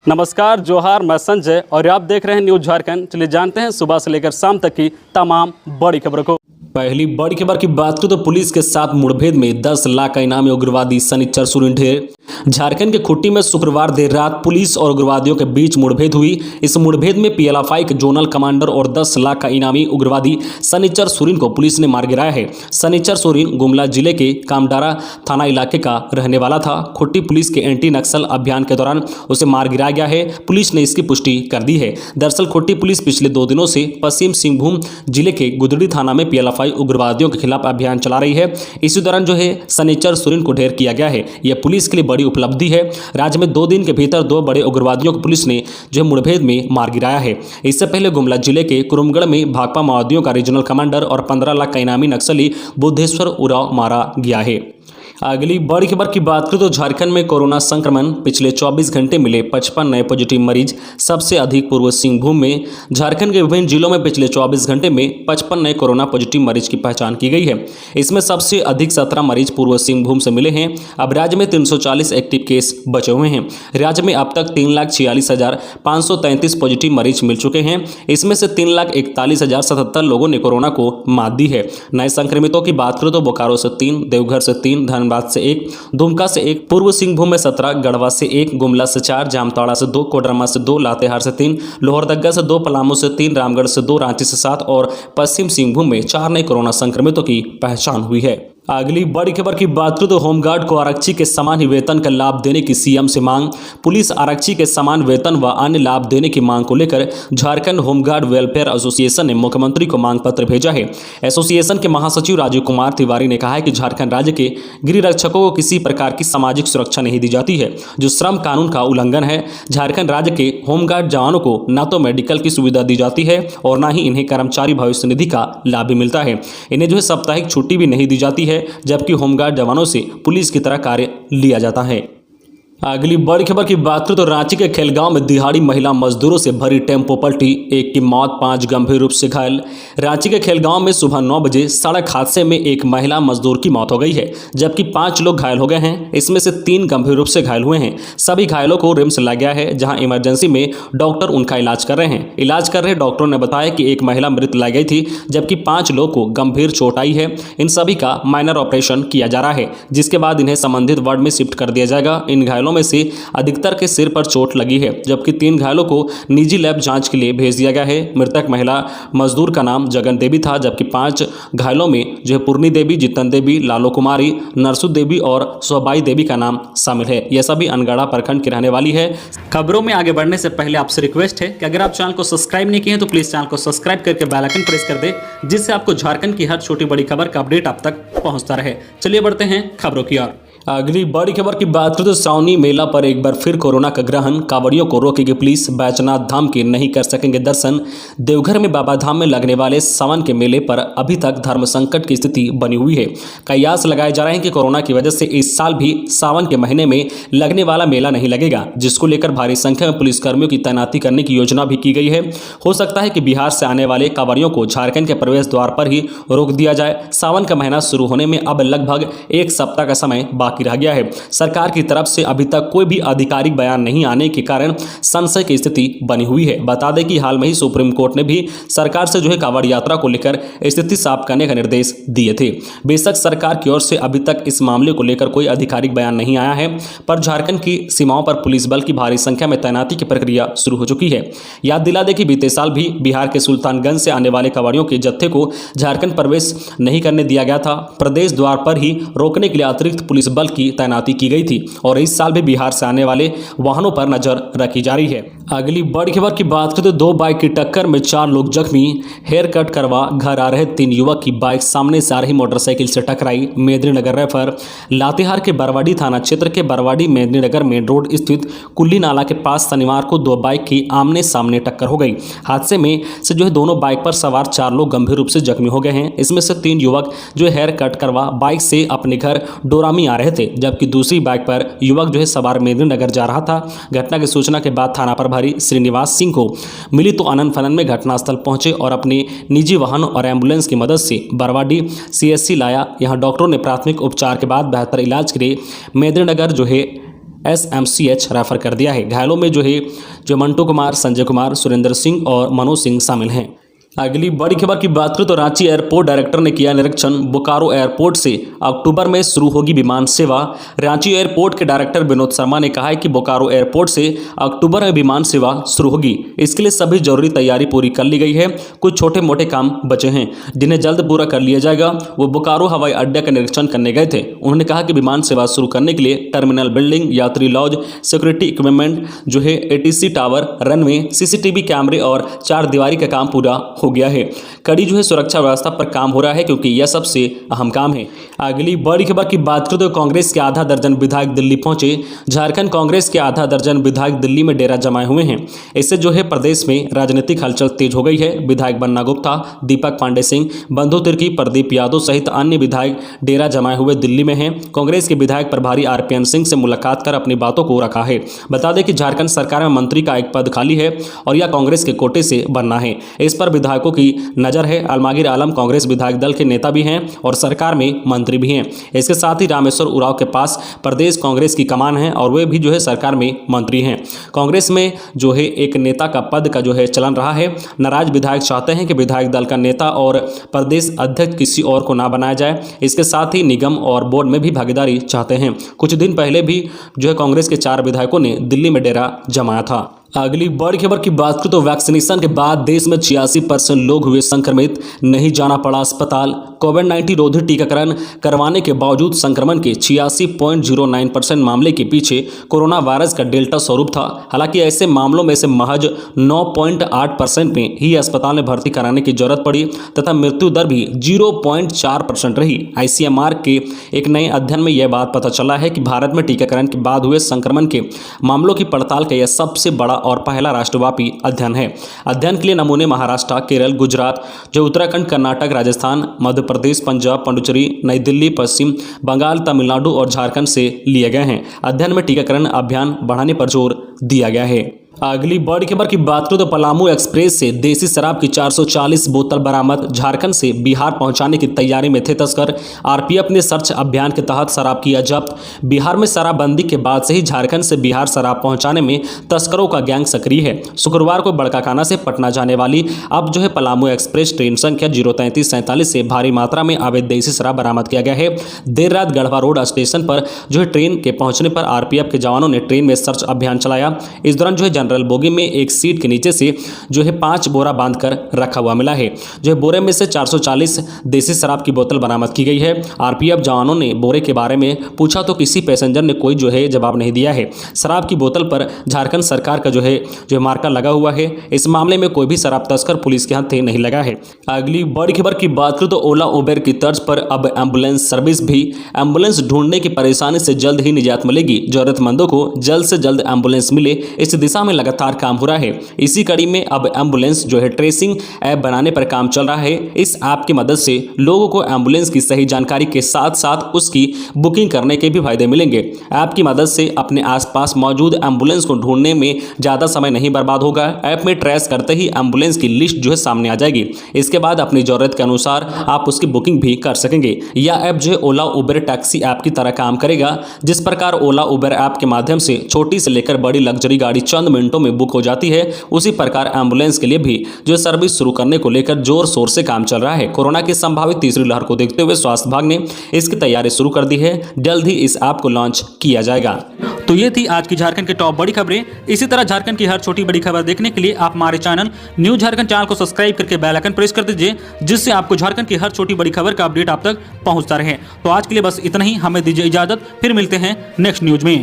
नमस्कार, जोहार। मैं संजय और आप देख रहे हैं न्यूज झारखंड। चलिए जानते हैं सुबह से लेकर शाम तक की तमाम बड़ी खबरों को। पहली बड़ी खबर की बात करें तो पुलिस के साथ मुठभेड़ में 10 लाख का इनामी उग्रवादी शनिचर सुरीन ढेर। झारखंड के खूंटी में शुक्रवार देर रात पुलिस और उग्रवादियों के बीच मुठभेड़ हुई। इस मुठभेड़ में पीएलएफआई के जोनल कमांडर और 10 लाख का इनामी उग्रवादी शनिचर सुरीन को पुलिस ने मार गिराया है। शनिचर सुरीन गुमला जिले के कामडारा थाना इलाके का रहने वाला था। खूंटी पुलिस के एंटी नक्सल अभियान के दौरान उसे मार गिराया गया है। पुलिस ने इसकी पुष्टि कर दी है। दरअसल खूंटी पुलिस पिछले 2 दिनों से पश्चिम सिंहभूम जिले के गुदड़ी थाना में पीएलएफआई उग्रवादियों के खिलाफ अभियान चला रही है। इसी दौरान जो है शनिचर सुरीन को ढेर किया गया है। यह पुलिस के लिए बड़ी उपलब्धि है। राज्य में 2 दिन के भीतर 2 बड़े उग्रवादियों को पुलिस ने जो है मुठभेड़ में मार गिराया है। इससे पहले गुमला जिले के कुरुमगढ़ में भाकपा माओवादियों का रीजनल कमांडर और 15 लाख का इनामी नक्सली बुद्धेश्वर उरांव मारा गया है। अगली बड़ी खबर की बात करें तो झारखंड में कोरोना संक्रमण पिछले 24 घंटे मिले 55 नए पॉजिटिव मरीज। सबसे अधिक पूर्व सिंहभूम में। झारखंड के विभिन्न जिलों में पिछले 24 घंटे में 55 नए कोरोना पॉजिटिव मरीज की पहचान की गई है। इसमें सबसे अधिक 17 मरीज पूर्व सिंहभूम से मिले हैं। अब राज्य में 340 एक्टिव केस बचे हुए हैं। राज्य में अब तक 3,46,533 पॉजिटिव मरीज मिल चुके हैं। इसमें से 3,41,077 लोगों ने कोरोना को मात दी है। नए संक्रमितों की बात करें तो बोकारो से 3, देवघर से 3, धनबाद से 1, दुमका से 1, पूर्व सिंहभूम में 17, गढ़वा से 1, गुमला से 4, जामताड़ा से 2, कोडरमा से 2, लातेहार से 3, लोहरदगा से 2, पलामू से 3, रामगढ़ से 2, रांची से 7 और पश्चिम सिंहभूम में 4 नए कोरोना संक्रमितों की पहचान हुई है। अगली बड़ी खबर की बात करें तो होमगार्ड को आरक्षी के समान ही वेतन का लाभ देने की सीएम से मांग। पुलिस आरक्षी के समान वेतन व अन्य लाभ देने की मांग को लेकर झारखंड होमगार्ड वेलफेयर एसोसिएशन ने मुख्यमंत्री को मांग पत्र भेजा है। एसोसिएशन के महासचिव राजीव कुमार तिवारी ने कहा है कि झारखंड राज्य के गृह रक्षकों को किसी प्रकार की सामाजिक सुरक्षा नहीं दी जाती है, जो श्रम कानून का उल्लंघन है। झारखंड राज्य के होमगार्ड जवानों को न तो मेडिकल की सुविधा दी जाती है और न ही इन्हें कर्मचारी भविष्य निधि का लाभ भी मिलता है। इन्हें जो है साप्ताहिक छुट्टी भी नहीं दी जाती है, जबकि होमगार्ड जवानों से पुलिस की तरह कार्य लिया जाता है। अगली बड़ी खबर की बात करें तो रांची के खेलगांव में दिहाड़ी महिला मजदूरों से भरी टेम्पो पलटी, 1 की मौत, 5 गंभीर रूप से घायल। रांची के खेलगांव में सुबह 9 बजे सड़क हादसे में एक महिला मजदूर की मौत हो गई है, जबकि 5 लोग घायल हो गए हैं। इसमें से 3 गंभीर रूप से घायल हुए हैं। सभी घायलों को रिम्स लाया गया है, जहां इमरजेंसी में डॉक्टर उनका इलाज कर रहे हैं। इलाज कर रहे डॉक्टरों ने बताया कि एक महिला मृत लाई गई थी, जबकि 5 लोग को गंभीर चोट आई है। इन सभी का माइनर ऑपरेशन किया जा रहा है, जिसके बाद इन्हें संबंधित वार्ड में शिफ्ट कर दिया जाएगा। इन घायलों में से अधिकतर के सिर पर चोट लगी है, जबकि 3 घायलों को निजी लैब जांच के लिए भेज दिया गया है। मृतक महिला मजदूर का नाम जगन देवी था, जबकि 5 घायलों में जो है पूर्णी देवी, जितन देवी, लालो कुमारी, नरसु देवी और सोबाई देवी का नाम शामिल है। यह सभी अनगढ़ा प्रखंड की रहने वाली है। खबरों में आगे बढ़ने से पहले आपसे रिक्वेस्ट है कि अगर आप चैनल को सब्सक्राइब नहीं किए हैं तो प्लीज चैनल को सब्सक्राइब करके बेल आइकन प्रेस कर दे, जिससे आपको झारखंड की हर छोटी बड़ी खबर का अपडेट आप तक पहुंचता रहे। चलिए बढ़ते हैं खबरों की ओर। अगली बड़ी खबर की बात करें तो सावनी मेला पर एक बार फिर कोरोना का ग्रहण, कांवड़ियों को रोकेगी पुलिस। बैजनाथ धाम के नहीं कर सकेंगे दर्शन। देवघर में बाबा धाम में लगने वाले सावन के मेले पर अभी तक धर्म संकट की स्थिति बनी हुई है। कयास लगाए जा रहे हैं कि कोरोना की वजह से इस साल भी सावन के महीने में लगने वाला मेला नहीं लगेगा, जिसको लेकर भारी संख्या में पुलिसकर्मियों की तैनाती करने की योजना भी की गई है। हो सकता है कि बिहार से आने वाले कांवड़ियों को झारखंड के प्रवेश द्वार पर ही रोक दिया जाए। सावन का महीना शुरू होने में अब लगभग 1 सप्ताह का समय बाकी रह गया है। सरकार की तरफ से अभी तक कोई भी आधिकारिक बयान नहीं आने के कारण संशय की स्थिति बनी हुई है। बता दें कि हाल में ही सुप्रीम कोर्ट ने भी सरकार से जो है कांवड़ यात्रा को लेकर स्थिति साफ करने का निर्देश दिए थे। बेशक सरकार की ओर से अभी तक इस मामले को लेकर कोई आधिकारिक बयान नहीं आया है, पर झारखंड की सीमाओं पर पुलिस बल की भारी संख्या में तैनाती की प्रक्रिया शुरू हो चुकी है। याद दिला दें कि बीते साल भी बिहार के सुल्तानगंज से आने वाले कांवड़ियों के जत्थे को झारखंड प्रवेश नहीं करने दिया गया था। प्रदेश द्वार पर ही रोकने के लिए अतिरिक्त पुलिस बल की तैनाती की गई थी और इस साल भी बिहार से आने वाले वाहनों पर नजर रखी जा रही है। अगली बड़ी खबर की बात करें तो 2 बाइक की टक्कर में 4 लोग जख्मी। हेयर कट करवा घर आ रहे 3 युवक की बाइक सामने से आ रही मोटरसाइकिल से टकराई। मेदिनीनगर रेफर। लातेहार के बरवाडी थाना क्षेत्र के बरवाडी मेदिनीनगर मेन रोड स्थित कुल्ली नाला के पास शनिवार को 2 बाइक की आमने सामने टक्कर हो गई। हादसे में से जो है दोनों बाइक पर सवार 4 लोग गंभीर रूप से जख्मी हो गए हैं। इसमें से 3 युवक जो हेयर कट करवा बाइक से अपने घर डोरामी आ रहे थे, जबकि दूसरी बाइक पर युवक जो है सवार मेदिनीनगर जा रहा था। घटना की सूचना के बाद थाना प्रभारी श्रीनिवास सिंह को मिली तो अनन फनन में घटनास्थल पहुंचे और अपने निजी वाहन और एम्बुलेंस की मदद से बरवाडी सीएससी लाया। यहां डॉक्टरों ने प्राथमिक उपचार के बाद बेहतर इलाज के लिए मेदिनीनगर जो है SMCH रेफर कर दिया है। घायलों में जो मंटू कुमार, संजय कुमार, सुरेंद्र सिंह और मनोज सिंह शामिल हैं। अगली बड़ी खबर की बात करें तो रांची एयरपोर्ट डायरेक्टर ने किया निरीक्षण। बोकारो एयरपोर्ट से अक्टूबर में शुरू होगी विमान सेवा। रांची एयरपोर्ट के डायरेक्टर विनोद शर्मा ने कहा है कि बोकारो एयरपोर्ट से अक्टूबर में विमान सेवा शुरू होगी। इसके लिए सभी जरूरी तैयारी पूरी कर ली गई है। कुछ छोटे मोटे काम बचे हैं जिन्हें जल्द पूरा कर लिया जाएगा। वो बोकारो हवाई अड्डे का निरीक्षण करने गए थे। उन्होंने कहा कि विमान सेवा शुरू करने के लिए टर्मिनल बिल्डिंग, यात्री lodge, security equipment ATC tower, runway, CCTV कैमरे और 4 दीवारी का काम पूरा हो गया है। कड़ी सुरक्षा व्यवस्था पर काम हो रहा है क्योंकि यह सबसे अहम काम है। अगली बड़ी खबर की बात करें तो कांग्रेस के आधा दर्जन विधायक दिल्ली पहुंचे। झारखंड कांग्रेस के आधा दर्जन विधायक दिल्ली में डेरा जमाए हुए हैं। इससे प्रदेश में राजनीतिक हलचल तेज हो गई है। विधायक बन्ना गुप्ता, दीपक पांडे सिंह, बंधु तिर्की, प्रदीप यादव सहित अन्य विधायक डेरा जमाए हुए दिल्ली में हैं। कांग्रेस के विधायक प्रभारी RPN सिंह से मुलाकात कर अपनी बातों को रखा है। बता दें कि झारखंड सरकार में मंत्री का एक पद खाली है और यह कांग्रेस के कोटे से बनना है। इस पर विधायकों की नजर है। अलमगीर आलम कांग्रेस विधायक दल के नेता भी हैं और सरकार में मंत्री भी हैं। इसके साथ ही रामेश्वर उरांव के पास प्रदेश कांग्रेस की कमान है और वे भी सरकार में मंत्री हैं। कांग्रेस में एक नेता का पद का चलन रहा है। नाराज विधायक चाहते हैं कि विधायक दल का नेता और प्रदेश अध्यक्ष किसी और को ना बनाया जाए। इसके साथ ही निगम और बोर्ड में भी भागीदारी चाहते हैं। कुछ दिन पहले भी कांग्रेस के 4 विधायकों ने दिल्ली में डेरा जमाया था। अगली बड़ी खबर की बात करें तो वैक्सीनेशन के बाद देश में 86% लोग हुए संक्रमित, नहीं जाना पड़ा अस्पताल। कोविड-19 रोधी टीकाकरण करवाने के बावजूद संक्रमण के 86.09% मामले के पीछे कोरोना वायरस का डेल्टा स्वरूप था। हालांकि ऐसे मामलों में से महज 9.8% में ही अस्पताल में भर्ती कराने की जरूरत पड़ी तथा मृत्यु दर भी 0.4% रही। ICMR के एक नए अध्ययन में यह बात पता चला है कि भारत में टीकाकरण के बाद हुए संक्रमण के मामलों की पड़ताल का यह सबसे बड़ा और पहला राष्ट्रव्यापी अध्ययन है। अध्ययन के लिए नमूने महाराष्ट्र, केरल, गुजरात, उत्तराखंड, कर्नाटक, राजस्थान, मध्य प्रदेश, पंजाब, पुडुचेरी, नई दिल्ली, पश्चिम बंगाल, तमिलनाडु और झारखंड से लिए गए हैं। अध्ययन में टीकाकरण अभियान बढ़ाने पर जोर दिया गया है। अगली बड़ी खबर की बात करें तो पलामू एक्सप्रेस से देसी शराब की 440 बोतल बरामद। झारखंड से बिहार पहुंचाने की तैयारी में थे तस्कर। RPF ने सर्च अभियान के तहत शराब किया जब्त। बिहार में शराबबंदी के बाद से ही झारखंड से बिहार शराब पहुंचाने में तस्करों का गैंग सक्रिय है। शुक्रवार को बड़काकाना से पटना जाने वाली अब पलामू एक्सप्रेस ट्रेन संख्या 03347 से भारी मात्रा में अवैध देसी शराब बरामद किया गया है। देर रात गढ़वा रोड स्टेशन पर ट्रेन के पहुंचने पर RPF के जवानों ने ट्रेन में सर्च अभियान चलाया। इस दौरान जनरल बोगी में एक सीट के नीचे से 5 बोरा बांधकर रखा हुआ मिला है। बोरे में से 440 देसी शराब की बोतल बरामद की गई है। RPF जवानों ने बोरे के बारे में पूछा तो किसी पैसेंजर ने कोई जवाब नहीं दिया है। शराब की बोतल पर झारखंड सरकार का मार्का लगा हुआ है। इस मामले में कोई भी शराब तस्कर पुलिस के हाथ नहीं लगा है। अगली बड़ी खबर की बात करें तो ओला उबेर की तर्ज पर अब एम्बुलेंस सर्विस भी। एम्बुलेंस ढूंढने की परेशानी से जल्द ही निजात मिलेगी। जरूरतमंदों को जल्द से जल्द एम्बुलेंस मिले, इस दिशा में लगातार काम हो रहा है। इसी कड़ी में अब एम्बुलेंस ट्रेसिंग ऐप बनाने पर काम चल रहा है। इस ऐप की मदद से लोगों को एम्बुलेंस की सही जानकारी के साथ साथ उसकी बुकिंग करने के भी फायदे मिलेंगे। ऐप की मदद से अपने आसपास मौजूद एम्बुलेंस को ढूंढने में ज्यादा समय नहीं बर्बाद होगा। ऐप में ट्रेस करते ही एम्बुलेंस की लिस्ट सामने आ जाएगी। इसके बाद अपनी जरूरत के अनुसार आप उसकी बुकिंग भी कर सकेंगे। यह ऐप ओला उबेर टैक्सी ऐप की तरह काम करेगा। जिस प्रकार ओला उबेर ऐप के माध्यम से छोटी से लेकर बड़ी लग्जरी गाड़ी चंद मिनटों में बुक हो जाती है, उसी प्रकार एम्बुलेंस के लिए भी सर्विस शुरू करने को लेकर जोर शोर से काम चल रहा है। कोरोना की संभावित तीसरी लहर को देखते हुए स्वास्थ्य विभाग ने इसकी तैयारी शुरू कर दी है। जल्द ही इस ऐप को लॉन्च किया जाएगा। तो ये थी आज की झारखंड की टॉप बड़ी खबरें। इसी तरह झारखंड की हर छोटी बड़ी खबर देखने के लिए आप हमारे चैनल न्यूज झारखंड चैनल को सब्सक्राइब करके बेल आइकन प्रेस कर दीजिए, जिससे आपको झारखंड की हर छोटी बड़ी खबर का अपडेट आप तक पहुंचता रहे। तो आज के लिए बस इतना ही। हमें दीजिए इजाजत, फिर मिलते हैं नेक्स्ट न्यूज में।